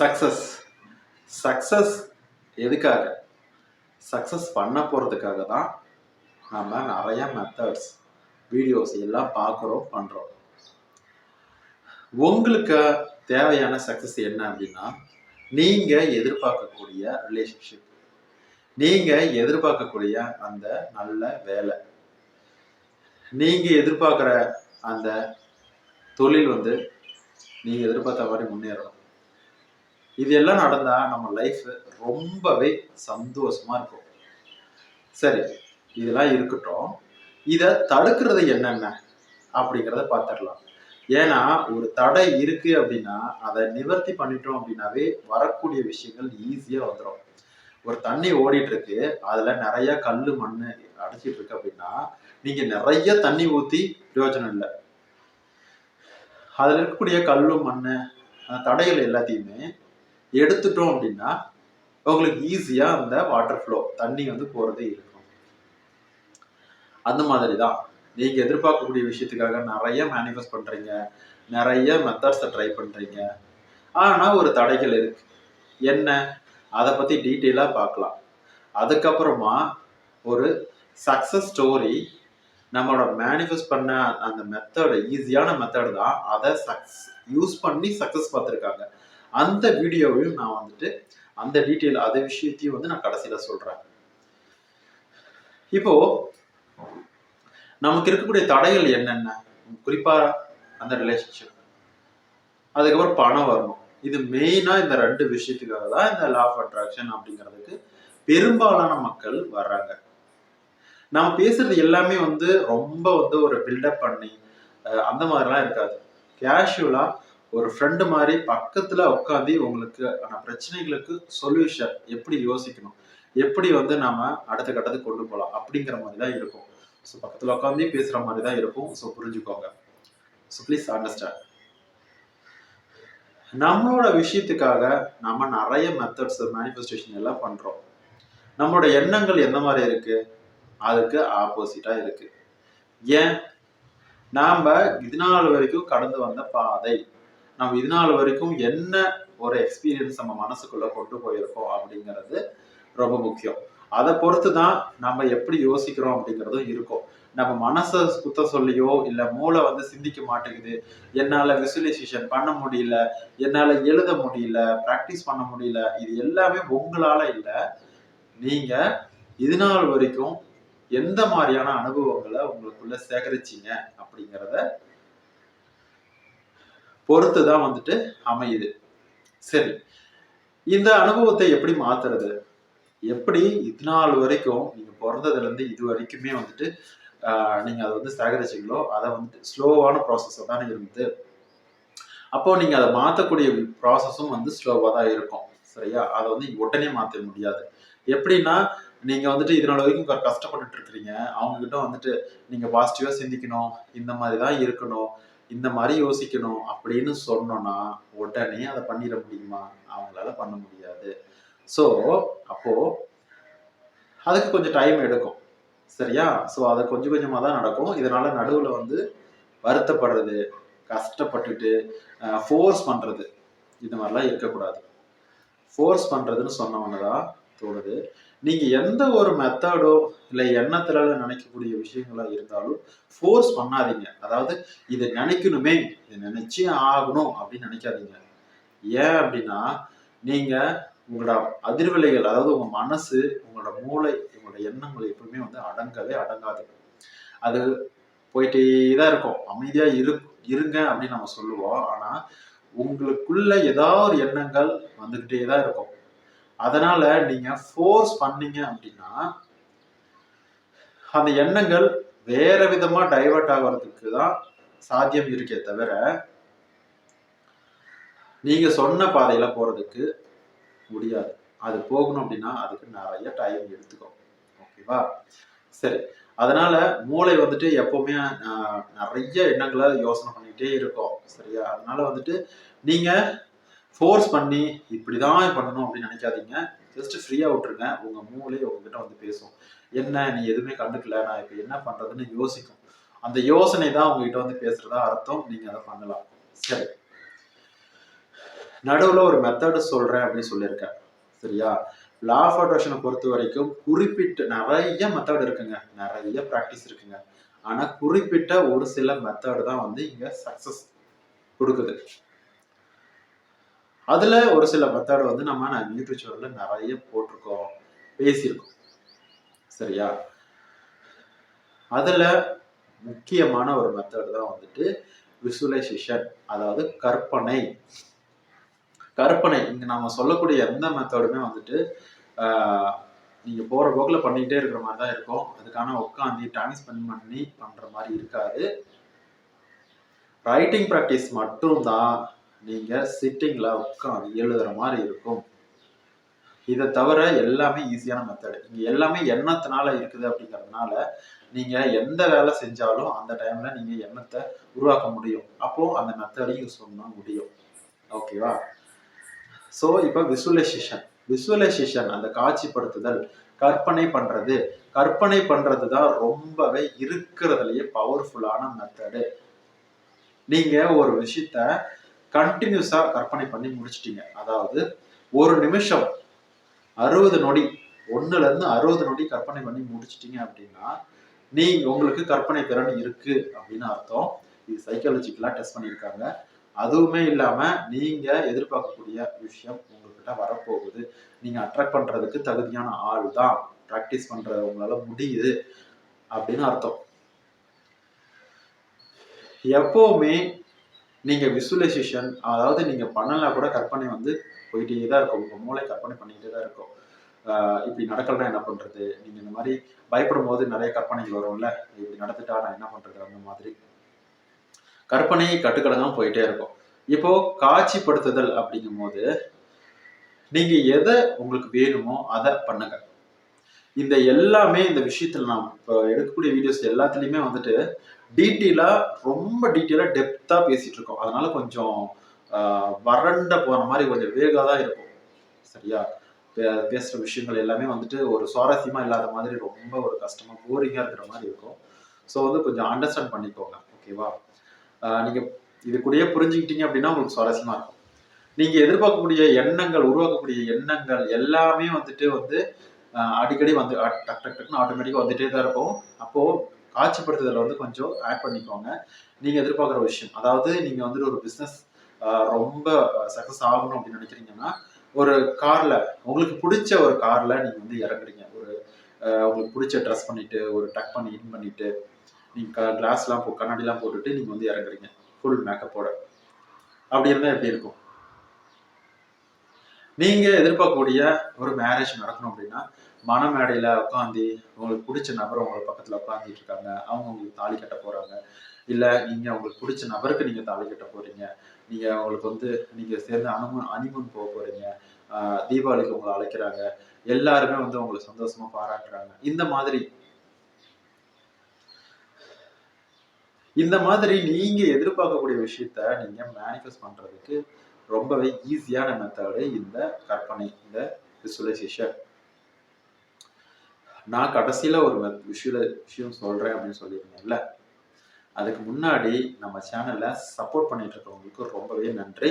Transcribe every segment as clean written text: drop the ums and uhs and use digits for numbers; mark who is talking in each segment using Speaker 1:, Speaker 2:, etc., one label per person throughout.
Speaker 1: Success success எதுக்காக? Success பண்ண போறதுக்காக தான் நம்ம நிறைய மெத்தட்ஸ் வீடியோஸ் எல்லாம் பார்க்குறோம் பண்றோம். உங்களுக்கு தேவையான சக்சஸ் என்ன அப்படின்னா, நீங்க எதிர்பார்க்கக்கூடிய ரிலேஷன்ஷிப், நீங்க எதிர்பார்க்கக்கூடிய அந்த நல்ல வேலை, நீங்க எதிர்பார்க்குற அந்த தொழில் நீங்க எதிர்பார்த்த மாதிரி முன்னேறணும். இது எல்லாம் நடந்தா நம்ம லைஃப் ரொம்பவே சந்தோஷமா இருக்கும். சரி, இதெல்லாம் இருக்கட்டும். இதை தடுக்கிறது என்னென்ன அப்படிங்கிறத பார்த்துடலாம். ஏன்னா ஒரு தடை இருக்கு அப்படின்னா அதை நிவர்த்தி பண்ணிட்டோம் அப்படின்னாவே வரக்கூடிய விஷயங்கள் ஈஸியா வந்துடும். ஒரு தண்ணி ஓடிட்டு இருக்கு, அதுல நிறைய கல்லு மண்ணு அடைச்சிட்டு இருக்கு அப்படின்னா நீங்க நிறைய தண்ணி ஊத்தி பிரயோஜனம் இல்லை. அதுல இருக்கக்கூடிய கல்லு மண்ணு தடைகள் எல்லாத்தையுமே எடுத்துட்டோம் அப்படின்னா உங்களுக்கு ஈஸியா அந்த வாட்டர் ஃப்ளோ தண்ணி போறதே இருக்கும். அந்த மாதிரி தான் நீங்க எதிர்பார்க்கக்கூடிய விஷயத்துக்காக நிறைய மேனிஃபெஸ்ட் பண்றீங்க, நிறைய மெத்தட்ஸை ட்ரை பண்றீங்க. ஆனா ஒரு தடைகள் இருக்கு. என்ன, அதை பத்தி டீட்டெயிலா பார்க்கலாம். அதுக்கப்புறமா ஒரு சக்சஸ் ஸ்டோரி, நம்மளோட மேனிஃபெஸ்ட் பண்ண அந்த மெத்தட் ஈஸியான மெத்தட் தான், அதை யூஸ் பண்ணி சக்சஸ் பார்த்துருக்காங்க. அந்த வீடியோவையும் நான் அந்த டீட்டெயில் அந்த விஷயத்தையும் நான் கடைசியில சொல்றேன். இப்போ நமக்கு இருக்கக்கூடிய தடைகள் என்னென்ன? குறிப்பா அந்த ரிலேஷன்ஷிப், அதுக்கப்புறம் பணம் வரணும். இது மெயினா இந்த ரெண்டு விஷயத்துக்காக தான் இந்த லா ஆஃப் அட்ராக்ஷன் அப்படிங்கிறதுக்கு பெரும்பாலான மக்கள் வர்றாங்க. நம்ம பேசுறது எல்லாமே ரொம்ப ஒரு பில்டப் பண்ணி அந்த மாதிரிலாம் இருக்காது. கேஷுவலா ஒரு ஃப்ரெண்டு மாதிரி பக்கத்துல உட்காந்து உங்களுக்கு பிரச்சனைகளுக்கு சொல்யூஷன் எப்படி யோசிக்கணும், எப்படி நாம அடுத்த கட்டத்துக்கு கொண்டு போகலாம் அப்படிங்கிற மாதிரி தான் இருக்கும். ஸோ பக்கத்துல உட்காந்து பேசுற மாதிரி தான் இருக்கும். ஸோ புரிஞ்சுக்கோங்க. So please understand. நம்மளோட விஷயத்துக்காக நம்ம நிறைய மெத்தட்ஸ் மேனிஃபெஸ்டேஷன் எல்லாம் பண்றோம். நம்மளோட எண்ணங்கள் எந்த மாதிரி இருக்கு? அதுக்கு ஆப்போசிட்டா இருக்கு. ஏன்? நாம இது நாள் வரைக்கும் கடந்து வந்த பாதை, நம்ம இது நாள் வரைக்கும் என்ன ஒரு எக்ஸ்பீரியன்ஸ் நம்ம மனசுக்குள்ள கொண்டு போயிருக்கோம் அப்படிங்கிறது ரொம்ப முக்கியம். அதை பொறுத்து தான் நம்ம எப்படி யோசிக்கிறோம் அப்படிங்கிறதும் இருக்கும். நம்ம மனசை குத்த சொல்லியோ இல்ல மூளை சிந்திக்க மாட்டேங்குது, என்னால விசுவலைசேஷன் பண்ண முடியல, என்னால எழுத முடியல, பிராக்டிஸ் பண்ண முடியல, இது எல்லாமே உங்களால இல்லை. நீங்க இது நாள் வரைக்கும் எந்த மாதிரியான அனுபவங்களை உங்களுக்குள்ள சேகரிச்சீங்க அப்படிங்கிறத பொறுத்துதான் அமையுது. சரி, இந்த அனுபவத்தை எப்படி மாத்துறது? எப்படி இது நாள் வரைக்கும் நீங்க பிறந்ததுல இருந்து இது வரைக்குமே நீங்க அதை சேகரிச்சீங்களோ அதை ஸ்லோவான ப்ராசஸ் தானே இருந்தது. அப்போ நீங்க அதை மாற்றக்கூடிய ப்ராசஸும் ஸ்லோவா தான் இருக்கும். சரியா? அதை உடனே மாற்ற முடியாது. எப்படின்னா, நீங்க இது நாள் வரைக்கும் கஷ்டப்பட்டுட்டு இருக்கிறீங்க, அவங்க கிட்ட நீங்க பாசிட்டிவா சிந்திக்கணும், இந்த மாதிரி தான் இருக்கணும், இந்த மாதிரி யோசிக்கணும் அப்படின்னு சொன்னோம்னா உடனே அதை பண்ணிட முடியுமா? அவங்களால பண்ண முடியாது. ஸோ அப்போ அதுக்கு கொஞ்சம் டைம் எடுக்கும். சரியா? ஸோ அது கொஞ்சம் கொஞ்சமா தான் நடக்கும். இதனால நடுவில் வருத்தப்படுறது, கஷ்டப்பட்டுட்டு ஃபோர்ஸ் பண்றது, இது மாதிரிலாம் இருக்கக்கூடாது. ஃபோர்ஸ் பண்றதுன்னு சொன்னவங்கதான் தோணுது. நீங்க எந்த ஒரு மெத்தடோ இல்லை எண்ணத்துல நினைக்கக்கூடிய விஷயங்களா இருந்தாலும் ஃபோர்ஸ் பண்ணாதீங்க. அதாவது இதை நினைக்கணுமே, இதை நினைச்சே ஆகணும் அப்படின்னு நினைக்காதீங்க. ஏன் அப்படின்னா, நீங்க உங்களோட அதிர்வலைகள், அதாவது உங்க மனசு, உங்களோட மூளை, உங்களோட எண்ணங்கள் எப்பவுமே அடங்கவே அடங்காது. அது போயிட்டே தான் இருக்கும். அமைதியா இருங்க அப்படின்னு நம்ம சொல்லுவோம். ஆனா உங்களுக்குள்ள ஏதாவது ஒரு எண்ணங்கள் வந்துகிட்டே தான் இருக்கும். அதனால நீங்க ஃபோர்ஸ் பண்ணீங்க அப்படின்னா அந்த எண்ணங்கள் வேற விதமா டைவர்ட் ஆகிறதுக்கு தான் சாத்தியம் இருக்கே தவிர நீங்க சொன்ன பாதையில போறதுக்கு முடியாது. அது போகணும் அப்படின்னா அதுக்கு நிறைய டைம் எடுத்துக்கும். ஓகேவா? சரி, அதனால மூளை எப்பவுமே நிறைய எண்ணங்களை யோசனை பண்ணிட்டே இருக்கும். சரியா? அதனால நீங்க ஃபோர்ஸ் பண்ணி இப்படிதான் பண்ணணும் அப்படின்னு நினைக்காதீங்க. ஜஸ்ட் ஃப்ரீயா விட்டுருங்க. உங்க மூளை உங்ககிட்ட பேசும். என்ன, நீ எதுவுமே கண்டுக்கல, நான் இப்ப என்ன பண்றதுன்னு யோசிக்கும். அந்த யோசனை தான் உங்ககிட்ட பேசுறதா அர்த்தம். நீங்க அதை பண்ணலாம். சரி, நடுவில் ஒரு மெத்தடு சொல்கிறேன் அப்படின்னு சொல்லியிருக்கேன். சரியா? லா ஆஃப் அட்ராக்ஷனை பொறுத்த வரைக்கும் குறிப்பிட்ட நிறைய மெத்தட் இருக்குங்க, நிறைய ப்ராக்டிஸ் இருக்குங்க. ஆனால் குறிப்பிட்ட ஒரு சில மெத்தடு தான் வந்து இங்கே சக்ஸஸ் கொடுக்குது. அதில் ஒரு சில மெத்தடு வந்து நம்ம யூடியூப் சேனலில் நிறைய போட்டிருக்கோம், பேசியிருக்கோம். சரியா? அதில் முக்கியமான ஒரு மெத்தடு தான் வந்துட்டு விசுவலைசேஷன், அதாவது கற்பனை. கற்பனை இங்க நாம சொல்லக்கூடிய எந்த மெத்தடுமே வந்துட்டு நீங்க போற போக்கில் பண்ணிக்கிட்டே இருக்கிற மாதிரி தான் இருக்கும். அதுக்கான உட்காந்து டைம் ஸ்பெண்ட் பண்ணி பண்ற மாதிரி இருக்காது. ரைட்டிங் ப்ராக்டிஸ் மட்டும் தான் நீங்க சிட்டிங்ல உட்காந்து எழுதுற மாதிரி இருக்கும். இதை தவிர எல்லாமே ஈஸியான மெத்தடு. இங்க எல்லாமே எண்ணத்தினால இருக்குது அப்படிங்கிறதுனால நீங்க எந்த வேலை செஞ்சாலும் அந்த டைம்ல நீங்க எண்ணத்தை உருவாக்க முடியும். அப்போ அந்த மெத்தடையும் யூஸ் பண்ண முடியும். ஓகேவா? ஸோ இப்போ விசுவலைசேஷன் அந்த காட்சிப்படுத்துதல், கற்பனை பண்றது தான் ரொம்பவே இருக்கிறதுலயே பவர்ஃபுல்லான மெத்தடு. நீங்க ஒரு விஷயத்த கண்டினியூஸா கற்பனை பண்ணி முடிச்சிட்டீங்க. அதாவது ஒரு நிமிஷம் 60 நொடி, 1ல இருந்து 60 நொடி கற்பனை பண்ணி முடிச்சிட்டீங்க அப்படின்னா நீங்க உங்களுக்கு கற்பனை திறன் இருக்கு அப்படின்னு அர்த்தம். இது சைக்காலஜிக்கலா டெஸ்ட் பண்ணியிருக்காங்க. அதுவுமே இல்லாம நீங்க எதிர்பார்க்கக்கூடிய விஷயம் உங்ககிட்ட வரப்போகுது. நீங்க அட்ராக்ட் பண்றதுக்கு தகுதியான ஆள் தான், பிராக்டிஸ் பண்றது உங்களால முடியுது அப்படின்னு அர்த்தம். எப்பவுமே நீங்க விசுவலைசேஷன், அதாவது நீங்க பண்ணலனா கூட கற்பனை வந்து போயிட்டே தான் இருக்கும். உங்க மூளை கற்பனை பண்ணிக்கிட்டே தான் இருக்கும். இப்படி நடக்கலன்னா என்ன பண்றது, நீங்க இந்த மாதிரி பயப்படும் போது நிறைய கற்பனைகள் வரும்ல, இப்படி நடந்துட்டா நான் என்ன பண்றது, அந்த மாதிரி கற்பனை கட்டுக்கடங்காம போயிட்டே இருக்கும். இப்போ காட்சிப்படுத்துதல் அப்படிங்கும் போது நீங்க எதை உங்களுக்கு வேணுமோ அதை பண்ணுங்க. இந்த எல்லாமே இந்த விஷயத்துல நான் இப்போ எடுக்கக்கூடிய வீடியோஸ் எல்லாத்துலயுமே வந்துட்டு ரொம்ப டீட்டெயிலா டெப்தா பேசிட்டு இருக்கோம். அதனால கொஞ்சம் வறண்ட போற மாதிரி கொஞ்சம் வேகா தான் இருக்கும். சரியா? பேசுற விஷயங்கள் எல்லாமே வந்துட்டு ஒரு சுவாரஸ்யமா இல்லாத மாதிரி ரொம்ப ஒரு கஷ்டமா போரிங்கா இருக்கிற மாதிரி இருக்கும். ஸோ வந்து கொஞ்சம் அண்டர்ஸ்டாண்ட் பண்ணிக்கோங்க. ஓகேவா? நீங்க இது கூடயே புரிஞ்சுக்கிட்டீங்க அப்படின்னா உங்களுக்கு சுவாரஸ்யமா இருக்கும். நீங்க எதிர்பார்க்கக்கூடிய எண்ணங்கள், உருவாக்கக்கூடிய எண்ணங்கள் எல்லாமே வந்துட்டு அடிக்கடி வந்து டக் டக் டக்னு ஆட்டோமேட்டிக்கா வந்துட்டே தான் இருக்கும். அப்போ காட்சிப்படுத்துதல வந்து கொஞ்சம் ஆட் பண்ணிக்கோங்க. நீங்க எதிர்பார்க்குற விஷயம், அதாவது நீங்க வந்துட்டு ஒரு பிசினஸ் ரொம்ப சக்சஸ் ஆகணும் அப்படின்னு நினைக்கிறீங்கன்னா, ஒரு கார்ல உங்களுக்கு பிடிச்ச ஒரு கார்ல நீங்க வந்து இறங்குறீங்க. ஒரு உங்களுக்கு பிடிச்ச ட்ரெஸ் பண்ணிட்டு, ஒரு டக் பண்ணி இன் பண்ணிட்டு, நீங்க கிளாஸ்லாம் கண்ணாடிலாம் போட்டுட்டு நீங்க வந்து இறங்குறீங்க ஃபுல் மேக்கப்போட. அப்படி இருந்தா எப்படி இருக்கும்? நீங்க எதிர்பார்க்கக்கூடிய ஒரு மேரேஜ் நடக்கணும் அப்படின்னா, மணமேடையில உட்காந்து உங்களுக்கு பிடிச்ச நபர் உங்க பக்கத்துல உட்காந்துட்டு இருக்காங்க, அவங்க உங்களுக்கு தாலி கட்ட போறாங்க. இல்ல நீங்க உங்களுக்கு பிடிச்ச நபருக்கு நீங்க தாலி கட்ட போறீங்க. நீங்க உங்களுக்கு நீங்க சேர்ந்து ஹனிமூன் போக போறீங்க. தீபாவளிக்கு உங்களை அழைக்கிறாங்க. எல்லாருமே உங்களை சந்தோஷமா பாராட்டுறாங்க. இந்த மாதிரி நீங்க எதிர்பார்க்கக்கூடிய விஷயத்த நீங்க மேனிஃபெஸ்ட் பண்றதுக்கு ரொம்பவே ஈஸியான மெத்தடு இந்த கற்பனை, இந்த விசுவலைசேஷன். நான் கடைசியில ஒரு விஷயம் சொல்றேன் அப்படின்னு சொல்லியிருந்தேன்ல, அதுக்கு முன்னாடி நம்ம சேனல்ல சப்போர்ட் பண்ணிட்டு இருக்கவங்களுக்கு ரொம்பவே நன்றி.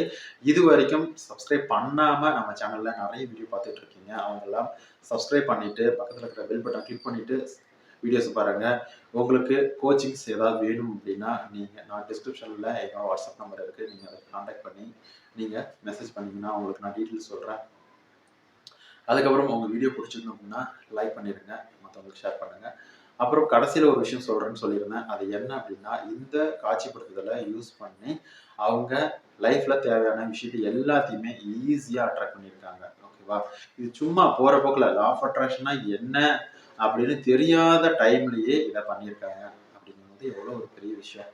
Speaker 1: இது வரைக்கும் சப்ஸ்கிரைப் பண்ணாம நம்ம சேனல்ல நிறைய வீடியோ பார்த்துட்டு இருக்கீங்க. அவங்க எல்லாம் சப்ஸ்கிரைப் பண்ணிட்டு பக்கத்துல இருக்கிற பெல் பட்டன் கிளிக் பண்ணிட்டு வீடியோஸ் பாருங்க. உங்களுக்கு கோச்சிங்ஸ் ஏதாவது வேணும் அப்படின்னா நான் டிஸ்கிரிப்ஷன்ல என்னோட வாட்ஸ்அப் நம்பர் இருக்கு, நீங்க அதை கான்டாக்ட் பண்ணி நீங்க மெசேஜ் பண்ணீங்கன்னா உங்களுக்கு நான் டீட்டெயில்ஸ் சொல்றேன். அதுக்கப்புறம் உங்க வீடியோ பிடிச்சிருந்தோம் அப்படின்னா லைக் பண்ணிடுங்க, மற்றவங்களுக்கு ஷேர் பண்ணுங்க. அப்புறம் கடைசியில் ஒரு விஷயம் சொல்றேன்னு சொல்லியிருந்தேன். அது என்ன அப்படின்னா, இந்த காட்சிப்படுத்துதலை யூஸ் பண்ணி அவங்க லைஃப்ல தேவையான விஷயத்தை எல்லாத்தையுமே ஈஸியா அட்ராக்ட் பண்ணியிருக்காங்க. ஓகேவா? இது சும்மா போற போக்கில் லா ஆஃப் அட்ராக்ஷனா என்ன அப்படின்னு தெரியாத டைம்லயே இதை பண்ணியிருக்காங்க அப்படிங்கிறது எவ்வளோ ஒரு பெரிய விஷயம்.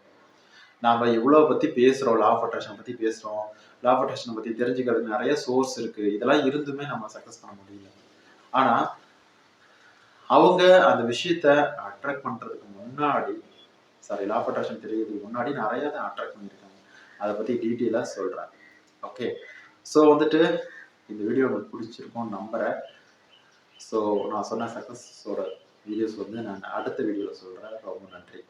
Speaker 1: நாம இவ்வளவு பத்தி பேசுறோம், லா ஆஃப் அட்ராக்ஷன் பத்தி பேசுறோம். லா ஆஃப் அட்ராக்ஷன் பத்தி தெரிஞ்சுக்கிறதுக்கு நிறைய சோர்ஸ் இருக்கு. இதெல்லாம் இருந்துமே நம்ம சக்சஸ் பண்ண முடியல. ஆனா அவங்க அந்த விஷயத்த அட்ராக்ட் பண்றதுக்கு முன்னாடி, லா ஆஃப் அட்ராக்ஷன் தெரியறதுக்கு முன்னாடி நிறைய தான் அட்ராக்ட் பண்ணியிருக்காங்க. அதை பத்தி டீட்டெயிலா சொல்றேன். ஓகே, ஸோ இந்த வீடியோ உங்களுக்கு பிடிச்சிருக்கும்னு நம்புறேன். ஸோ நான் சொன்ன சக்சஸோட வீடியோஸ் நான் அடுத்த வீடியோவில் சொல்றேன். ரொம்ப நன்றி.